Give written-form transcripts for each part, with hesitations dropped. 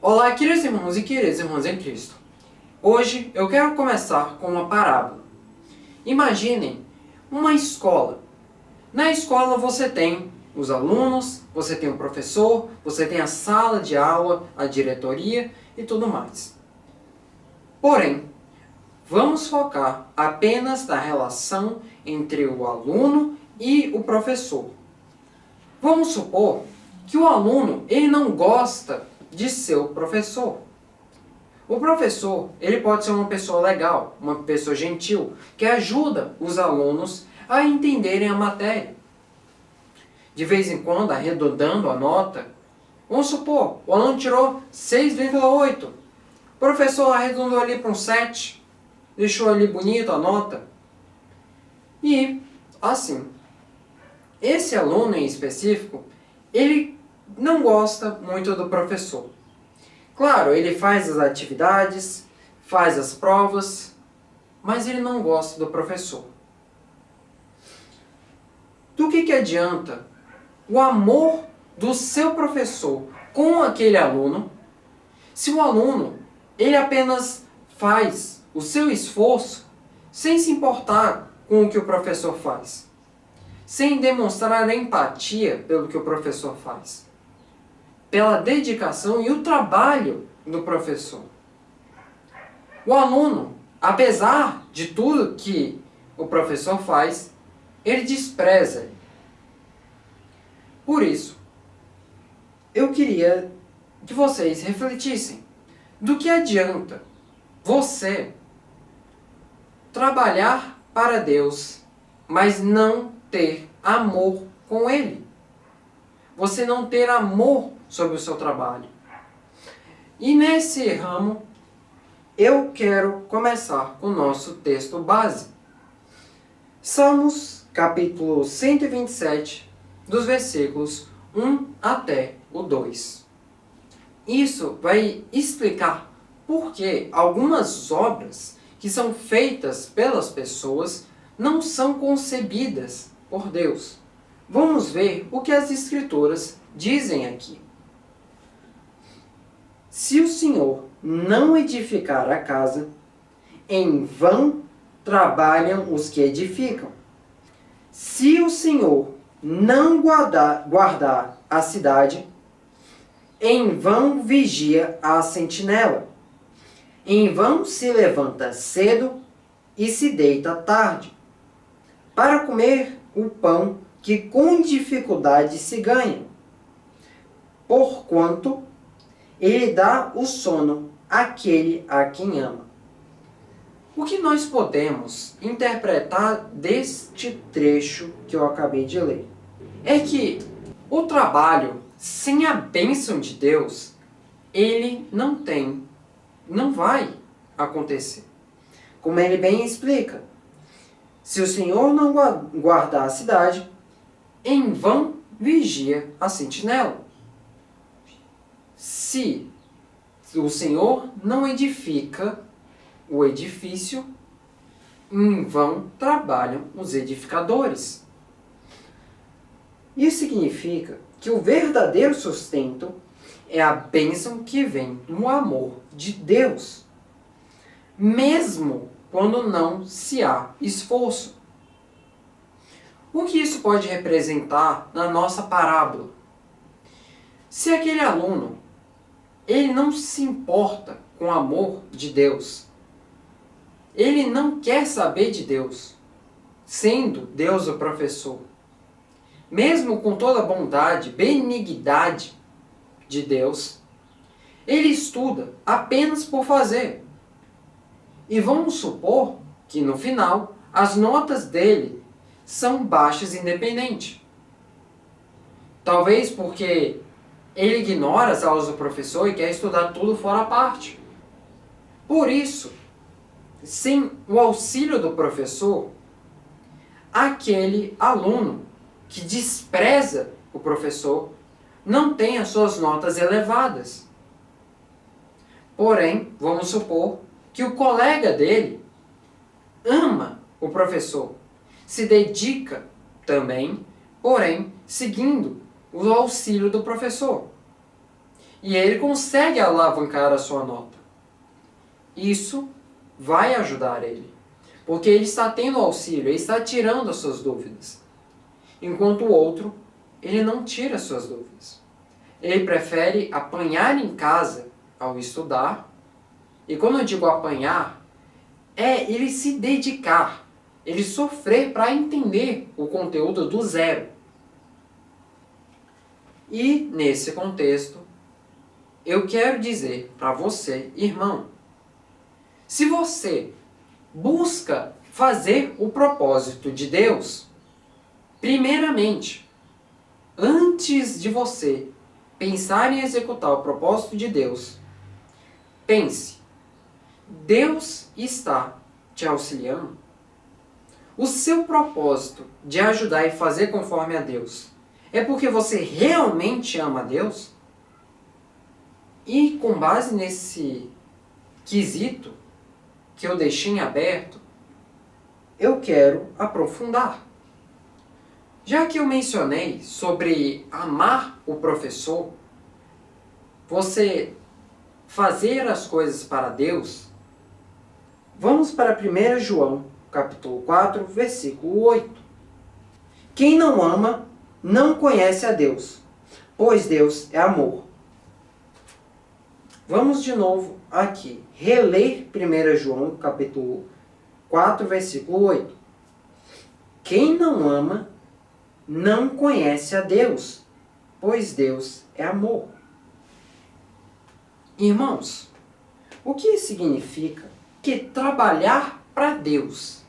Olá, queridos irmãos e queridas irmãs em Cristo. Hoje eu quero começar com uma parábola. Imaginem uma escola. Na escola você tem os alunos, você tem o professor, você tem a sala de aula, a diretoria e tudo mais. Porém, vamos focar apenas na relação entre o aluno e o professor. Vamos supor que o aluno ele não gosta de seu professor. O professor ele pode ser uma pessoa legal, uma pessoa gentil, que ajuda os alunos a entenderem a matéria. De vez em quando, arredondando a nota, vamos supor, o aluno tirou 6,8. O professor arredondou ali para um 7, deixou ali bonito a nota. E, assim, esse aluno em específico, ele não gosta muito do professor. Claro, ele faz as atividades, faz as provas, mas ele não gosta do professor. Do que adianta o amor do seu professor com aquele aluno, se o aluno ele apenas faz o seu esforço sem se importar com o que o professor faz, sem demonstrar empatia pelo que o professor faz, pela dedicação e o trabalho do professor. O aluno, apesar de tudo que o professor faz, ele despreza. Por isso, eu queria que vocês refletissem. Do que adianta você trabalhar para Deus, mas não ter amor com Ele? Você não ter amor sobre o seu trabalho. E nesse ramo, eu quero começar com o nosso texto base. Salmos, capítulo 127, dos versículos 1 até o 2. Isso vai explicar por que algumas obras que são feitas pelas pessoas não são concebidas por Deus. Vamos ver o que as Escrituras dizem aqui. Se o Senhor não edificar a casa, em vão trabalham os que edificam. Se o Senhor não guardar a cidade, em vão vigia a sentinela. Em vão se levanta cedo e se deita tarde, para comer o pão que com dificuldade se ganha. Porquanto ele dá o sono àquele a quem ama. O que nós podemos interpretar deste trecho que eu acabei de ler é que o trabalho sem a bênção de Deus, ele não vai acontecer. Como ele bem explica, se o Senhor não guardar a cidade, em vão vigia a sentinela. Se o Senhor não edifica o edifício, em vão trabalham os edificadores. Isso significa que o verdadeiro sustento é a bênção que vem no amor de Deus, mesmo quando não se há esforço. O que isso pode representar na nossa parábola? Se aquele aluno ele não se importa com o amor de Deus, ele não quer saber de Deus, sendo Deus o professor, mesmo com toda a bondade, benignidade de Deus, ele estuda apenas por fazer. E vamos supor que no final as notas dele são baixas independente. Talvez porque ele ignora as aulas do professor e quer estudar tudo fora a parte. Por isso, sem o auxílio do professor, aquele aluno que despreza o professor não tem as suas notas elevadas. Porém, vamos supor que o colega dele ama o professor, se dedica também, porém, seguindo o auxílio do professor. e ele consegue alavancar a sua nota. Isso vai ajudar ele, porque ele está tendo auxílio, ele está tirando as suas dúvidas. Enquanto o outro, ele não tira as suas dúvidas. Ele prefere apanhar em casa ao estudar, e quando eu digo apanhar, é ele se dedicar, ele sofrer para entender o conteúdo do zero. E, nesse contexto, eu quero dizer para você, irmão, se você busca fazer o propósito de Deus, primeiramente, antes de você pensar em executar o propósito de Deus, pense, Deus está te auxiliando? O seu propósito de ajudar e fazer conforme a Deus é porque você realmente ama a Deus? E com base nesse quesito que eu deixei em aberto, eu quero aprofundar. Já que eu mencionei sobre amar o professor, você fazer as coisas para Deus, vamos para 1 João, capítulo 4, versículo 8. Quem não ama, não conhece a Deus, pois Deus é amor. Vamos de novo aqui, reler 1 João, capítulo 4, versículo 8. Quem não ama, não conhece a Deus, pois Deus é amor. Irmãos, o que significa que trabalhar para Deus,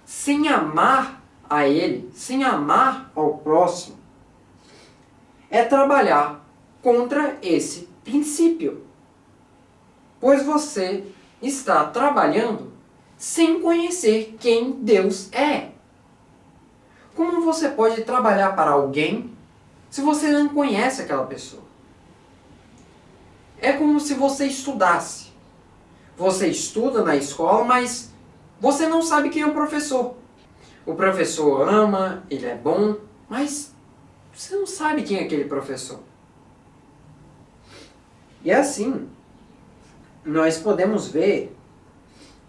sem amar a Ele, sem amar ao próximo, é trabalhar contra esse princípio? Pois você está trabalhando sem conhecer quem Deus é. Como você pode trabalhar para alguém se você não conhece aquela pessoa? É como se você estudasse. Você estuda na escola, mas você não sabe quem é o professor. O professor ama, ele é bom, mas você não sabe quem é aquele professor. E assim, nós podemos ver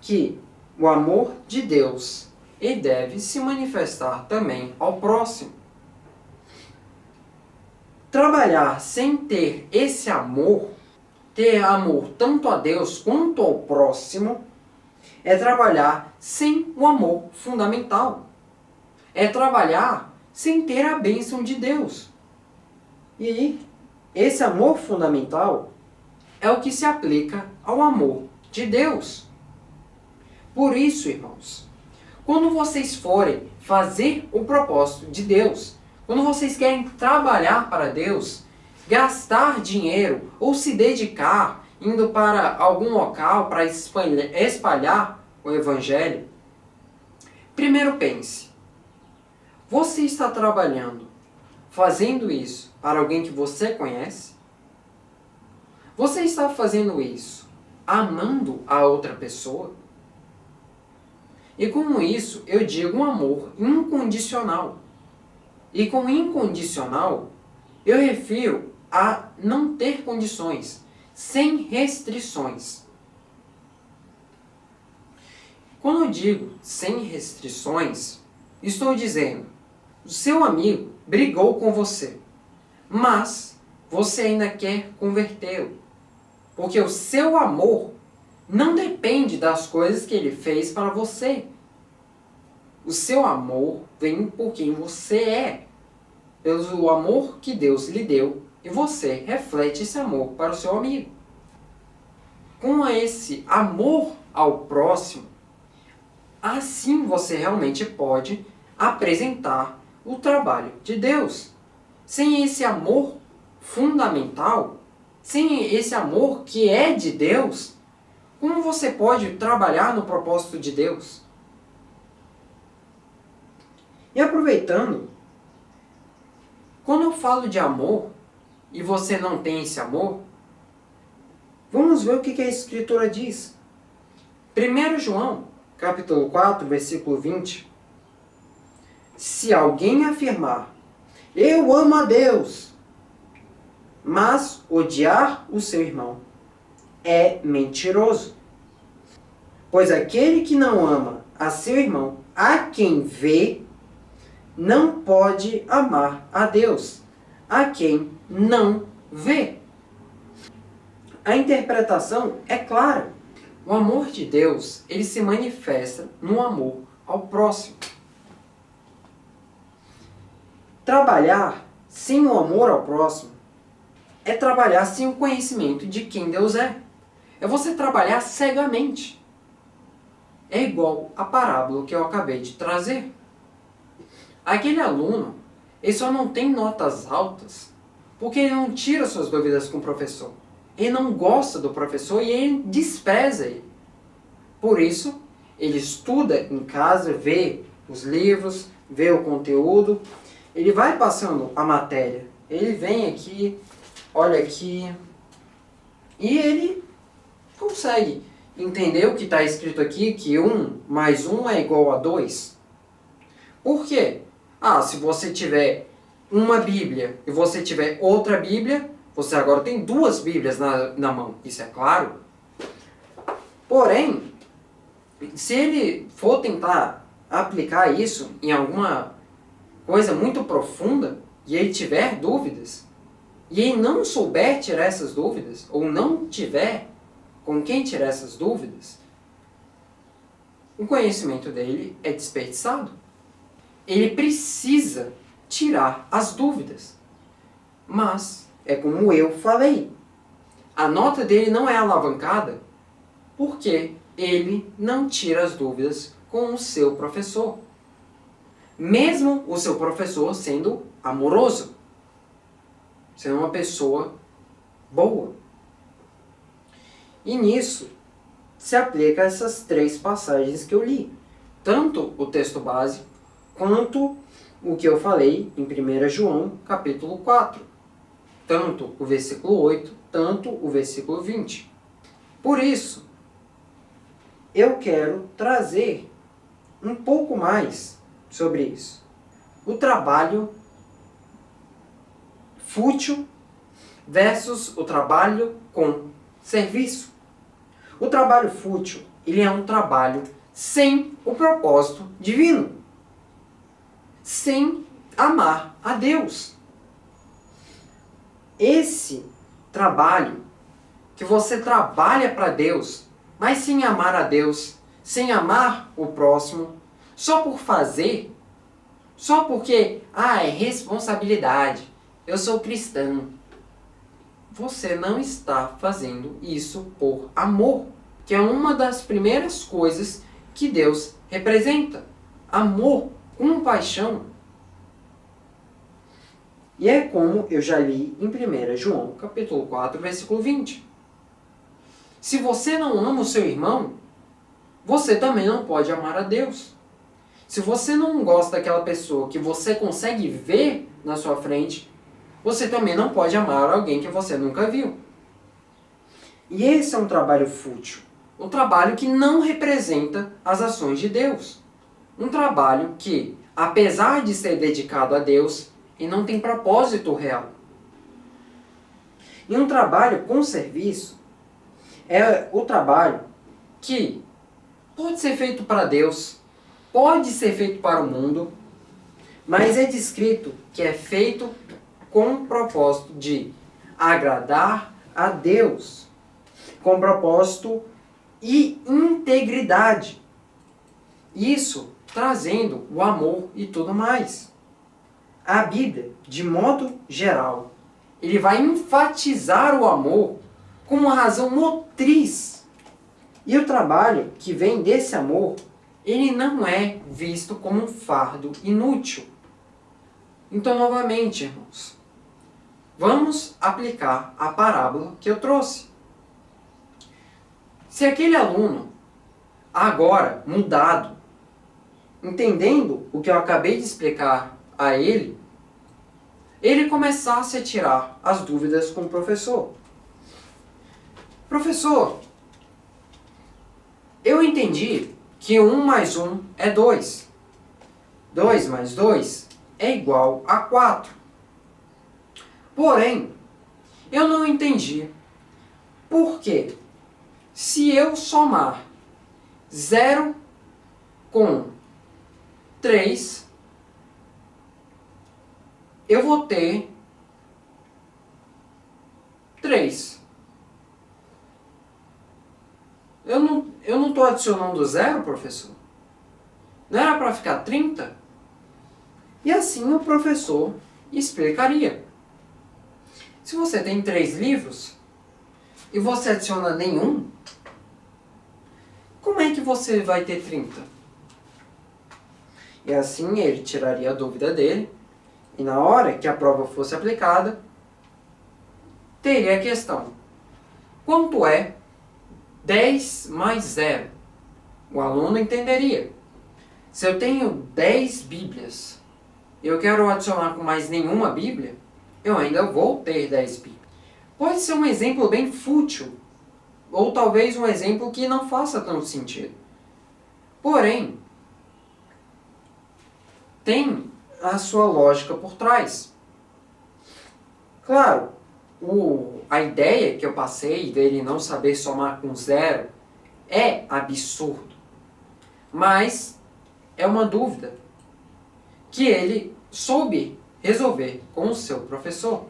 que o amor de Deus ele deve se manifestar também ao próximo. Trabalhar sem ter esse amor, ter amor tanto a Deus quanto ao próximo, é trabalhar sem o amor fundamental. É trabalhar sem ter a bênção de Deus. E esse amor fundamental é o que se aplica ao amor de Deus. Por isso, irmãos, quando vocês forem fazer o propósito de Deus, quando vocês querem trabalhar para Deus, gastar dinheiro ou se dedicar indo para algum local para espalhar o Evangelho, primeiro pense, você está trabalhando, fazendo isso para alguém que você conhece? Você está fazendo isso amando a outra pessoa? E com isso eu digo um amor incondicional. E com incondicional eu refiro a não ter condições, sem restrições. Quando eu digo sem restrições, estou dizendo, o seu amigo brigou com você, mas você ainda quer convertê-lo, porque o seu amor não depende das coisas que ele fez para você. O seu amor vem por quem você é, pelo amor que Deus lhe deu, e você reflete esse amor para o seu amigo. Com esse amor ao próximo, assim você realmente pode apresentar o trabalho de Deus. Sem esse amor fundamental, sem esse amor que é de Deus, como você pode trabalhar no propósito de Deus? E aproveitando, quando eu falo de amor, e você não tem esse amor, vamos ver o que a Escritura diz. 1 João, capítulo 4, versículo 20. Se alguém afirmar, eu amo a Deus, mas odiar o seu irmão é mentiroso. Pois aquele que não ama a seu irmão, a quem vê, não pode amar a Deus, a quem não vê. A interpretação é clara. O amor de Deus, ele se manifesta no amor ao próximo. Trabalhar sem o amor ao próximo é trabalhar sem o conhecimento de quem Deus é. É você trabalhar cegamente. É igual a parábola que eu acabei de trazer. Aquele aluno, ele só não tem notas altas porque ele não tira suas dúvidas com o professor. Ele não gosta do professor e ele despreza ele. Por isso, ele estuda em casa, vê os livros, vê o conteúdo, ele vai passando a matéria. Ele vem aqui, olha aqui, e ele consegue entender o que está escrito aqui, que 1 mais 1 é igual a 2. Por quê? Se você tiver uma Bíblia e você tiver outra Bíblia, você agora tem 2 Bíblias na mão. Isso é claro. Porém, se ele for tentar aplicar isso em alguma coisa muito profunda, e ele tiver dúvidas, e ele não souber tirar essas dúvidas, ou não tiver com quem tirar essas dúvidas, o conhecimento dele é desperdiçado. Ele precisa tirar as dúvidas. Mas, é como eu falei, a nota dele não é alavancada porque ele não tira as dúvidas com o seu professor. Mesmo o seu professor sendo amoroso, sendo uma pessoa boa. E nisso se aplica essas 3 passagens que eu li. Tanto o texto base, quanto o que eu falei em 1 João, capítulo 4. Tanto o versículo 8, tanto o versículo 20. Por isso, eu quero trazer um pouco mais sobre isso. O trabalho fútil versus o trabalho com serviço. O trabalho fútil, ele é um trabalho sem o propósito divino. Sem amar a Deus. Esse trabalho que você trabalha para Deus, mas sem amar a Deus, sem amar o próximo, só por fazer, só porque, é responsabilidade, eu sou cristão. Você não está fazendo isso por amor, que é uma das primeiras coisas que Deus representa. Amor, compaixão. E é como eu já li em 1 João, capítulo 4, versículo 20. Se você não ama o seu irmão, você também não pode amar a Deus. Se você não gosta daquela pessoa que você consegue ver na sua frente, você também não pode amar alguém que você nunca viu. E esse é um trabalho fútil. Um trabalho que não representa as ações de Deus. Um trabalho que, apesar de ser dedicado a Deus, ele não tem propósito real. E um trabalho com serviço é o trabalho que pode ser feito para Deus, pode ser feito para o mundo, mas é descrito que é feito com o propósito de agradar a Deus, com propósito e integridade. Isso trazendo o amor e tudo mais. A Bíblia, de modo geral, ele vai enfatizar o amor como uma razão motriz. E o trabalho que vem desse amor, ele não é visto como um fardo inútil. Então, novamente, irmãos, vamos aplicar a parábola que eu trouxe. Se aquele aluno, agora mudado, entendendo o que eu acabei de explicar a ele começasse a tirar as dúvidas com o professor. Professor, eu entendi que 1 mais 1 é 2. 2 mais 2 é igual a 4. Porém, Eu não entendi. Por quê? Se eu somar 0 com 3, eu vou ter 3. Eu não estou adicionando 0, professor? Não era para ficar 30? E assim o professor explicaria. Se você tem 3 livros e você adiciona nenhum, como é que você vai ter 30? E assim ele tiraria a dúvida dele, e na hora que a prova fosse aplicada, teria a questão: quanto é 10 mais 0? O aluno entenderia. Se eu tenho 10 Bíblias e eu quero adicionar com mais nenhuma Bíblia, eu ainda vou ter 10 Bíblias. Pode ser um exemplo bem fútil, ou talvez um exemplo que não faça tanto sentido. Porém, tem a sua lógica por trás. Claro, a ideia que eu passei dele não saber somar com 0 é absurdo. Mas é uma dúvida que ele soube resolver com o seu professor.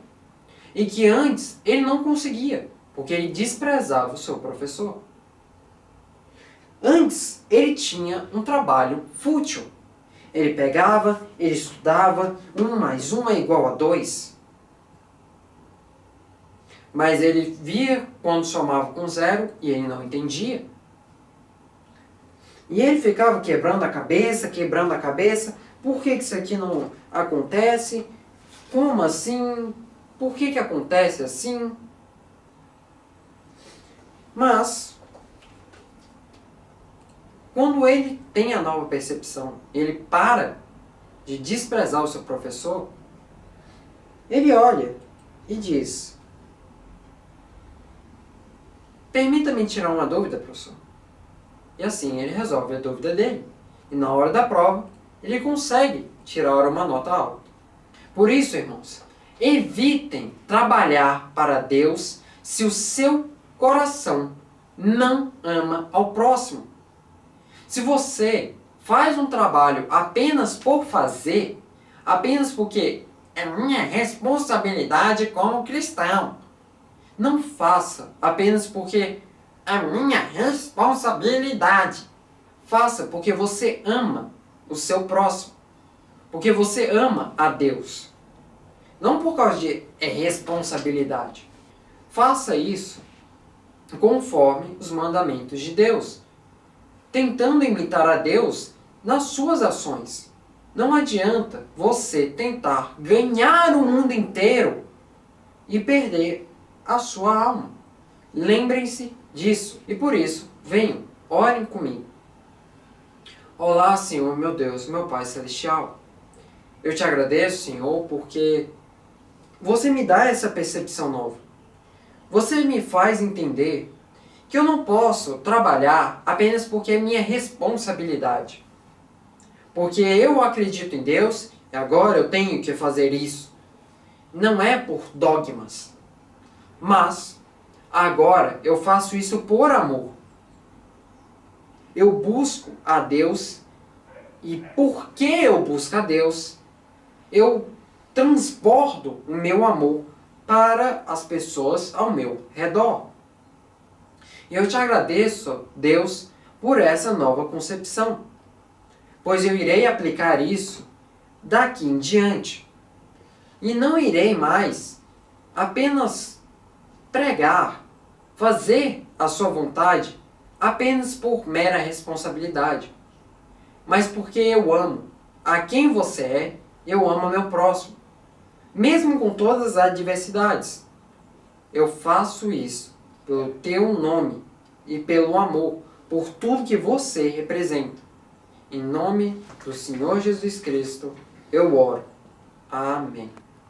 E que antes ele não conseguia, porque ele desprezava o seu professor. Antes ele tinha um trabalho fútil. Ele pegava, ele estudava, 1 mais 1 é igual a 2. Mas ele via quando somava com 0 e ele não entendia. E ele ficava quebrando a cabeça. Por que isso aqui não acontece? Como assim? Por que acontece assim? Mas, quando ele tem a nova percepção, ele para de desprezar o seu professor, ele olha e diz: permita-me tirar uma dúvida, professor. E assim ele resolve a dúvida dele. E na hora da prova, ele consegue tirar uma nota alta. Por isso, irmãos, evitem trabalhar para Deus se o seu coração não ama ao próximo. Se você faz um trabalho apenas por fazer, apenas porque é minha responsabilidade como cristão, não faça apenas porque é minha responsabilidade. Faça porque você ama o seu próximo. Porque você ama a Deus. Não por causa de responsabilidade. Faça isso conforme os mandamentos de Deus. Tentando imitar a Deus nas suas ações. Não adianta você tentar ganhar o mundo inteiro e perder a sua alma. Lembrem-se disso. E por isso, venham, orem comigo. Olá, Senhor, meu Deus, meu Pai Celestial. Eu te agradeço, Senhor, porque você me dá essa percepção nova. Você me faz entender que eu não posso trabalhar apenas porque é minha responsabilidade. Porque eu acredito em Deus e agora eu tenho que fazer isso. Não é por dogmas. Mas agora eu faço isso por amor. Eu busco a Deus e porque eu busco a Deus, eu transbordo o meu amor para as pessoas ao meu redor. E eu te agradeço, Deus, por essa nova concepção, pois eu irei aplicar isso daqui em diante. E não irei mais apenas pregar, fazer a sua vontade apenas por mera responsabilidade, mas porque eu amo a quem você é, eu amo meu próximo, mesmo com todas as adversidades. Eu faço isso pelo teu nome e pelo amor, por tudo que você representa. Em nome do Senhor Jesus Cristo, eu oro. Amém.